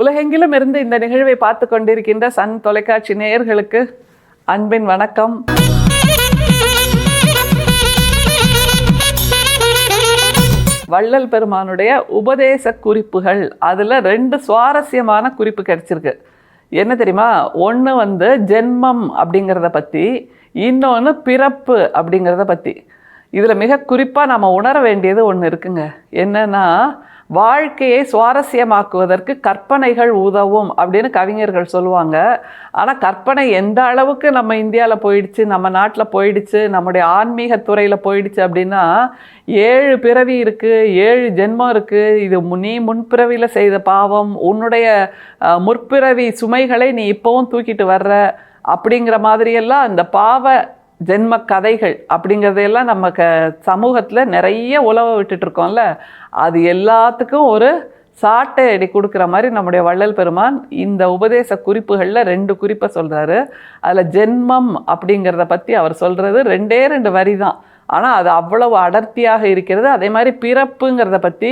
உலகெங்கிலும் இருந்து இந்த நிகழ்வை பார்த்து கொண்டிருக்கின்ற சன் தொலைக்காட்சி நேயர்களுக்கு அன்பின் வணக்கம். வள்ளல் பெருமானுடைய உபதேச குறிப்புகள், அதில் 2 சுவாரஸ்யமான குறிப்பு கிடைச்சிருக்கு. என்ன தெரியுமா? ஒன்று ஜென்மம் அப்படிங்கிறத பற்றி, இன்னொன்று பிறப்பு அப்படிங்கிறத பற்றி. இதில் மிக குறிப்பாக நம்ம உணர வேண்டியது ஒன்று இருக்குங்க. என்னன்னா, வாழ்க்கையை சுவாரஸ்யமாக்குவதற்கு கற்பனைகள் உதவும் அப்படின்னு கவிஞர்கள் சொல்லுவாங்க. ஆனால் கற்பனை எந்த அளவுக்கு நம்ம இந்தியாவில் போயிடுச்சு, நம்ம நாட்டில் போயிடுச்சு, நம்முடைய ஆன்மீக துறையில் போயிடுச்சு அப்படின்னா, 7 பிறவி இருக்குது, 7 ஜென்மம் இருக்குது. இது நீ முன்பிறவியில் செய்த பாவம், உன்னுடைய முற்பிறவி சுமைகளை நீ இப்போவும் தூக்கிட்டு வர்ற அப்படிங்கிற மாதிரியெல்லாம் இந்த பாவ ஜென்ம கதைகள் அப்படிங்கிறதையெல்லாம் நம்ம சமூகத்தில் நிறைய உலவ விட்டுட்ருக்கோம்ல. அது எல்லாத்துக்கும் ஒரு சாட்டை அடி கொடுக்குற மாதிரி நம்முடைய வள்ளல் பெருமான் இந்த உபதேச குறிப்புகளில் 2 குறிப்பை சொல்கிறாரு. அதில் ஜென்மம் அப்படிங்கிறத பற்றி அவர் சொல்கிறது 2 வரி தான். ஆனால் அது அவ்வளவு அடர்த்தியாக இருக்கிறது. அதே மாதிரி பிறப்புங்கிறத பற்றி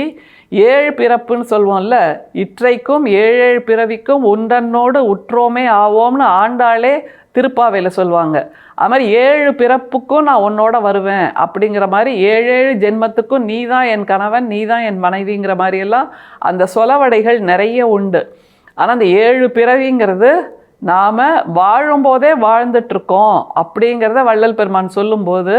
7 பிறப்புன்னு சொல்லுவோம்ல, இற்றைக்கும் 7 பிறவிக்கும் உண்டன்னோடு உற்றோமே ஆவோம்னு ஆண்டாளே திருப்பாவையில் சொல்லுவாங்க. அது மாதிரி 7 பிறப்புக்கும் நான் உன்னோட வருவேன் அப்படிங்கிற மாதிரி 7 ஜென்மத்துக்கும் நீ தான் என் கணவன், நீ தான் என் மனைவிங்கிற மாதிரியெல்லாம் அந்த சொலவடைகள் நிறைய உண்டு. ஆனால் அந்த 7 பிறவிங்கிறது நாம் வாழும்போதே வாழ்ந்துட்டுருக்கோம் அப்படிங்கிறத வள்ளல் பெருமான் சொல்லும்போது,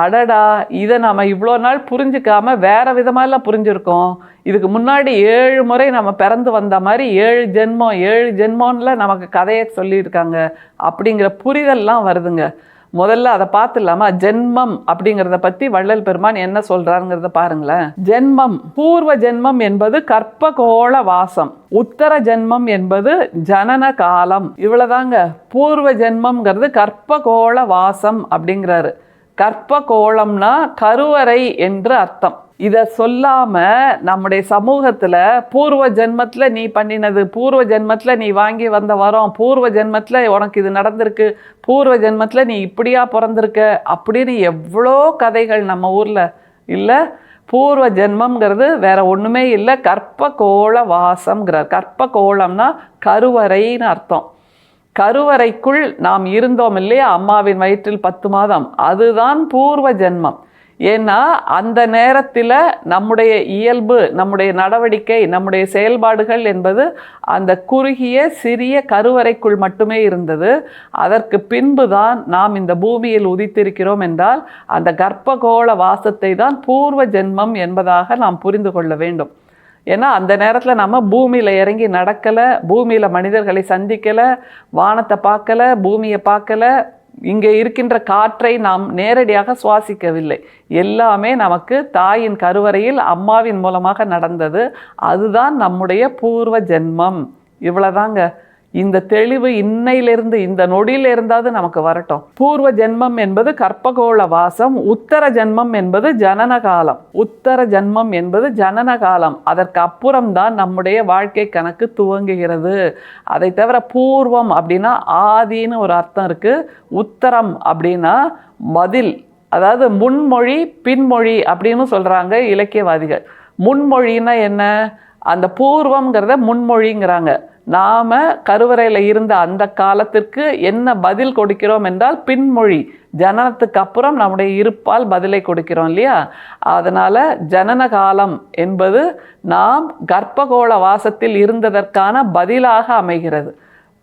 அடடா, இதை நம்ம இவ்வளோ நாள் புரிஞ்சிக்காம வேறு விதமாகலாம் புரிஞ்சுருக்கோம். இதுக்கு முன்னாடி 7 முறை நம்ம பிறந்து வந்த மாதிரி 7 ஜென்மம்ல நமக்கு கதையை சொல்லியிருக்காங்க அப்படிங்கிற புரிதல்லாம் வருதுங்க. முதல்ல அதை பார்த்துலாமா? ஜென்மம் அப்படிங்கிறத பற்றி வள்ளல் பெருமான் என்ன சொல்கிறாருங்கிறத பாருங்களேன். ஜென்மம், பூர்வ ஜென்மம் என்பது கற்பகோள வாசம், உத்தர ஜென்மம் என்பது ஜனன காலம். இவ்வளோதாங்க. பூர்வ ஜென்மம்ங்கிறது கற்பகோள வாசம் அப்படிங்கிறாரு. கற்பகோளம்னா கருவறை என்று அர்த்தம். இதை சொல்லாமல் நம்முடைய சமூகத்தில் பூர்வ ஜென்மத்தில் நீ பண்ணினது, பூர்வ ஜென்மத்தில் நீ வாங்கி வந்த வரம், பூர்வ ஜென்மத்தில் உனக்கு இது நடந்திருக்கு, பூர்வ ஜென்மத்தில் நீ இப்படியா பிறந்திருக்க அப்படின்னு எவ்வளோ கதைகள் நம்ம ஊரில் இல்லை. பூர்வ ஜென்மம்ங்கிறது வேற ஒன்றுமே இல்லை, கற்பகோள வாசம்ங்கிறார். கற்பகோளம்னா கருவறைன்னு அர்த்தம். கருவறைக்குள் நாம் இருந்தோம் இல்லையா, அம்மாவின் வயிற்றில் 10 மாதம், அதுதான் பூர்வ ஜென்மம். ஏன்னா அந்த நேரத்தில் நம்முடைய இயல்பு, நம்முடைய நடவடிக்கை, நம்முடைய செயல்பாடுகள் என்பது அந்த குறுகிய சிறிய கருவறைக்குள் மட்டுமே இருந்தது. அதற்கு பின்பு தான் நாம் இந்த பூமியில் உதித்திருக்கிறோம் என்றால் அந்த கர்ப்பகோள வாசத்தை தான் பூர்வ ஜென்மம் என்பதாக நாம் புரிந்து கொள்ள வேண்டும். ஏன்னா அந்த நேரத்தில் நம்ம பூமியில் இறங்கி நடக்கலை, பூமியில் மனிதர்களை சந்திக்கலை, வானத்தை பார்க்கலை, பூமியை பார்க்கலை, இங்கே இருக்கின்ற காற்றை நாம் நேரடியாக சுவாசிக்கவில்லை. எல்லாமே நமக்கு தாயின் கருவறையில் அம்மாவின் மூலமாக நடந்தது. அதுதான் நம்முடைய பூர்வ ஜென்மம். இவ்வளோதாங்க. இந்த தெளிவு இன்னையிலிருந்து, இந்த நொடியிலிருந்தாவது நமக்கு வரட்டும். பூர்வ ஜென்மம் என்பது கற்பகோள வாசம், உத்தர ஜென்மம் என்பது ஜனன காலம். உத்தர ஜென்மம் என்பது ஜனன காலம். அதற்கு அப்புறம்தான் நம்முடைய வாழ்க்கை கணக்கு துவங்குகிறது. அதை தவிர பூர்வம் அப்படின்னா ஆதின்னு ஒரு அர்த்தம் இருக்குது. உத்தரம் அப்படின்னா பதில், அதாவது முன்மொழி பின்மொழி அப்படின்னு சொல்கிறாங்க இலக்கியவாதிகள். முன்மொழின்னா என்ன? அந்த பூர்வம்ங்கிறத முன்மொழிங்கிறாங்க. நாம் கருவறையில் இருந்த அந்த காலத்திற்கு என்ன பதில் கொடுக்கிறோம் என்றால் பின்மொழி, ஜனனத்துக்கு அப்புறம் நம்முடைய இருப்பால் பதிலை கொடுக்கிறோம் இல்லையா. அதனால் ஜனன காலம் என்பது நாம் கர்ப்பகோள வாசத்தில் இருந்ததற்கான பதிலாக அமைகிறது.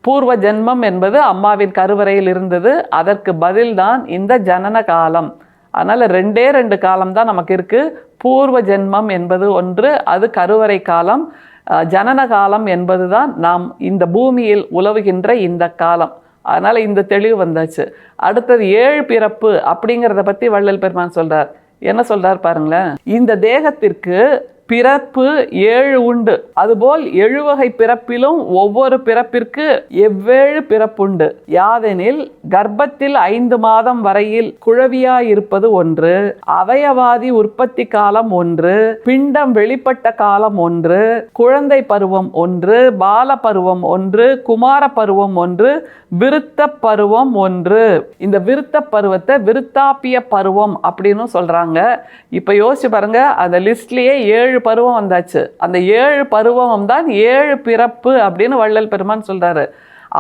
பூர்வ ஜென்மம் என்பது அம்மாவின் கருவறையில் இருந்தது, அதற்கு பதில்தான் இந்த ஜனன காலம். அதனால் 2 காலம்தான் நமக்கு இருக்குது. பூர்வ ஜென்மம் என்பது ஒன்று, அது கருவறை காலம். ஜனன காலம் என்பது தான் நாம் இந்த பூமியில் உலவுகின்ற இந்த காலம். அதனால் இந்த தெளிவு வந்தாச்சு. அடுத்தது 7 பிறப்பு அப்படிங்கிறத பற்றி வள்ளல் பெருமான் சொல்கிறார். என்ன சொல்கிறார் பாருங்களேன். இந்த தேகத்திற்கு பிறப்பு 7 உண்டு. அதுபோல் 7 வகை பிறப்பிலும் ஒவ்வொரு பிறப்பிற்கு எவ்வேழு பிறப்புண்டு. யாதெனில் கர்ப்பத்தில் 5 மாதம் வரையில் குழவியாயிருப்பது ஒன்று, அவயவாதி உற்பத்தி காலம் ஒன்று, பிண்டம் வெளிப்பட்ட காலம் ஒன்று, குழந்தை பருவம் ஒன்று, பால பருவம் ஒன்று, குமார பருவம் ஒன்று, விருத்த பருவம் ஒன்று. இந்த விருத்த பருவத்தை விருத்தாப்பிய பருவம் அப்படின்னு சொல்றாங்க. இப்ப யோசிச்சு பாருங்க, அந்த லிஸ்ட்லயே 7 7 பருவம் வந்தாச்சு. அந்த 7 பருவம் தான் 7 பிறப்பு அப்படின்னு வள்ளல் பெருமான் சொல்றாரு.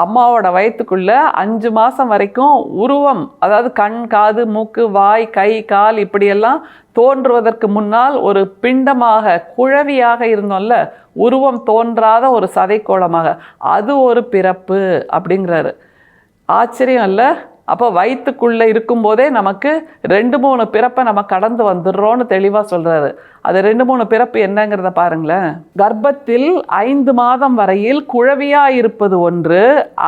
அம்மாவோட வயிற்றுக்குள்ள 5 மாதம் வரைக்கும் உருவம், அதாவது கண், காது, மூக்கு, வாய், கை, கால் இப்படியெல்லாம் தோன்றுவதற்கு முன்னால் ஒரு பிண்டமாக குழவியாக இருந்தோம்ல, உருவம் தோன்றாத ஒரு சதைக்கோளமாக, அது ஒரு பிறப்பு அப்படிங்கிறாரு. ஆச்சரியம் இல்லை? அப்போ வயிற்றுக்குள்ளே இருக்கும்போதே நமக்கு 2-3 பிறப்பை நம்ம கடந்து வந்துடுறோன்னு தெளிவாக சொல்கிறாரு. அது 2-3 பிறப்பு என்னங்கிறத பாருங்களேன். கர்ப்பத்தில் 5 மாதம் வரையில் குழவியாக இருப்பது ஒன்று,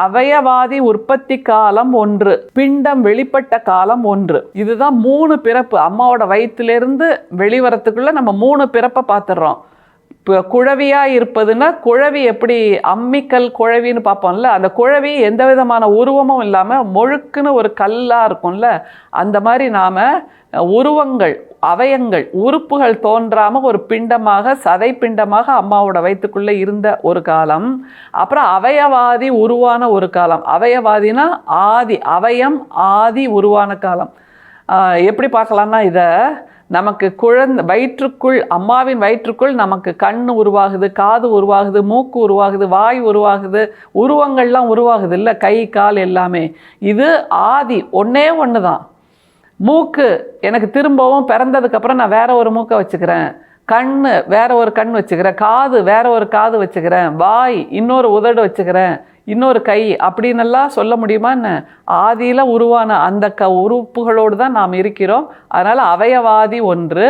அவயவாதி உற்பத்தி காலம் ஒன்று, பிண்டம் வெளிப்பட்ட காலம் ஒன்று. இதுதான் 3 பிறப்பு. அம்மாவோட வயிற்றிலிருந்து வெளிவரத்துக்குள்ளே நம்ம 3 பிறப்பை பார்த்துடுறோம். இப்போ குழவியாக இருப்பதுன்னா, குழவி எப்படி அம்மிக்கல் குழவின்னு பார்ப்போம்ல, அந்த குழவி எந்த விதமான உருவமும் இல்லாமல் மொழுக்குன்னு ஒரு கல்லாக இருக்கும்ல, அந்த மாதிரி நாம் உருவங்கள், அவயங்கள், உறுப்புகள் தோன்றாமல் ஒரு பிண்டமாக, சதை பிண்டமாக அம்மாவோட வயிற்றுக்குள்ளே இருந்த ஒரு காலம். அப்புறம் அவயவாதி உருவான ஒரு காலம். அவயவாதினா ஆதி, அவயம் ஆதி உருவான காலம். எப்படி பார்க்கலான்னா, இதை நமக்கு வயிற்றுக்குள், அம்மாவின் வயிற்றுக்குள் நமக்கு கண் உருவாகுது, காது உருவாகுது, மூக்கு உருவாகுது, வாய் உருவாகுது, உருவங்கள்லாம் உருவாகுது இல்லை, கை கால் எல்லாமே. இது ஆதி, ஒன்றே ஒன்று தான். மூக்கு எனக்கு திரும்பவும் பிறந்ததுக்கப்புறம் நான் வேற ஒரு மூக்கை வச்சுக்கிறேன், கண் வேற ஒரு கண் வச்சுக்கிறேன், காது வேற ஒரு காது வச்சுக்கிறேன், வாய் இன்னொரு உதடு வச்சுக்கிறேன், இன்னொரு கை அப்படின்னெல்லாம் சொல்ல முடியுமா என்ன? ஆதியில் உருவான அந்த உறுப்புகளோடு தான் நாம் இருக்கிறோம். அதனால் அவயவாதி ஒன்று.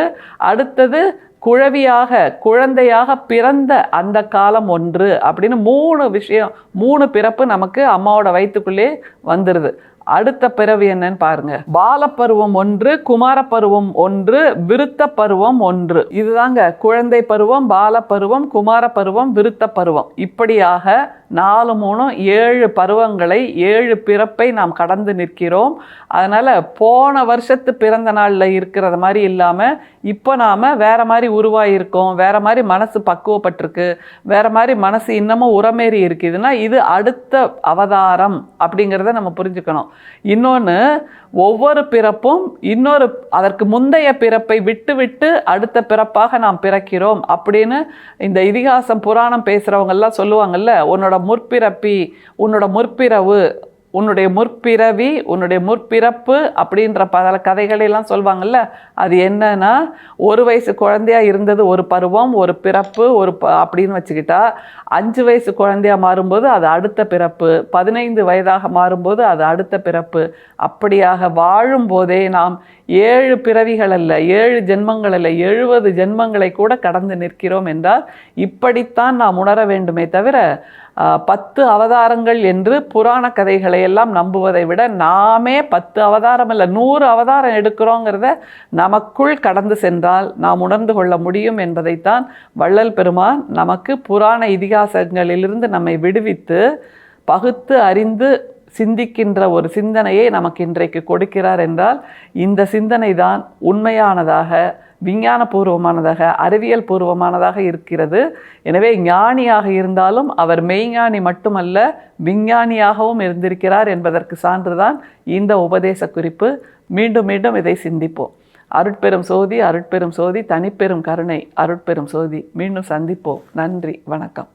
அடுத்தது குழவியாக, குழந்தையாக பிறந்த அந்த காலம் ஒன்று அப்படின்னு 3 விஷயம், 3 பிறப்பு நமக்கு அம்மாவோட வயிற்றுக்குள்ளே வந்துடுது. அடுத்த பிறவி என்னன்னு பாருங்க. பாலப்பருவம் ஒன்று, குமாரப்பருவம் ஒன்று, விருத்த பருவம் ஒன்று. இதுதாங்க குழந்தை பருவம், பாலப்பருவம், குமாரப்பருவம், விருத்த பருவம். இப்படியாக 4, 3, 7 பருவங்களை, 7 பிறப்பை நாம் கடந்து நிற்கிறோம். அதனால் போன வருஷத்து பிறந்த நாளில் இருக்கிறத மாதிரி இல்லாமல் இப்போ நாம் வேறு மாதிரி உருவாகியிருக்கோம், வேறு மாதிரி மனசு பக்குவப்பட்டிருக்கு, வேறு மாதிரி மனசு இன்னமும் உரமேறி இருக்குதுன்னா இது அடுத்த அவதாரம் அப்படிங்கிறத நம்ம புரிஞ்சுக்கணும். இன்னொன்று, ஒவ்வொரு பிறப்பும் இன்னொரு அதற்கு முந்தைய பிறப்பை விட்டு விட்டு அடுத்த பிறப்பாக நாம் பிறக்கிறோம் அப்படின்னு இந்த இதிகாசம் புராணம் பேசுகிறவங்கெல்லாம் சொல்லுவாங்கல்ல, உன்னோட முற்பிறப்பி, உன்னோட முற்பிறவு, உன்னுடைய முற்பிறவி, உன்னுடைய முற்பிறப்பு அப்படின்ற பல கதைகளெல்லாம் சொல்லுவாங்கல்ல. அது என்னன்னா, 1 வயசு குழந்தையா இருந்தது ஒரு பருவம், ஒரு பிறப்பு, அப்படின்னு வச்சுக்கிட்டா 5 வயசு குழந்தையா மாறும்போது அது அடுத்த பிறப்பு, 15 வயதாக மாறும்போது அது அடுத்த பிறப்பு. அப்படியாக வாழும் போதே நாம் 7 பிறவிகள் அல்ல, 7 ஜென்மங்கள் அல்ல, 70 ஜென்மங்களை கூட கடந்து நிற்கிறோம் என்றால் இப்படித்தான் நாம் உணர வேண்டுமே தவிர 10 அவதாரங்கள் என்று புராண கதைகளை எல்லாம் நம்புவதை விட நாமே 10 அவதாரம் இல்லை 100 அவதாரம் எடுக்கிறோங்கிறத நமக்குள் கடந்து சென்றால் நாம் உணர்ந்து கொள்ள முடியும் என்பதைத்தான் வள்ளல் பெருமான் நமக்கு புராண இதிகாசங்களிலிருந்து நம்மை விடுவித்து பகுத்து அறிந்து சிந்திக்கின்ற ஒரு சிந்தனையை நமக்கு இன்றைக்கு கொடுக்கிறார் என்றால் இந்த சிந்தனை தான் உண்மையானதாக, விஞ்ஞானபூர்வமானதாக, அறிவியல் பூர்வமானதாக இருக்கிறது. எனவே ஞானியாக இருந்தாலும் அவர் மெய்ஞானி மட்டுமல்ல, விஞ்ஞானியாகவும் இருந்திருக்கிறார் என்பதற்கு சான்றுதான் இந்த உபதேச குறிப்பு. மீண்டும் மீண்டும் இதை சிந்திப்போம். அருட்பெரும் சோதி, அருட்பெரும் சோதி, தனிப்பெரும் கருணை, அருட்பெரும் சோதி. மீண்டும் சந்திப்போம். நன்றி, வணக்கம்.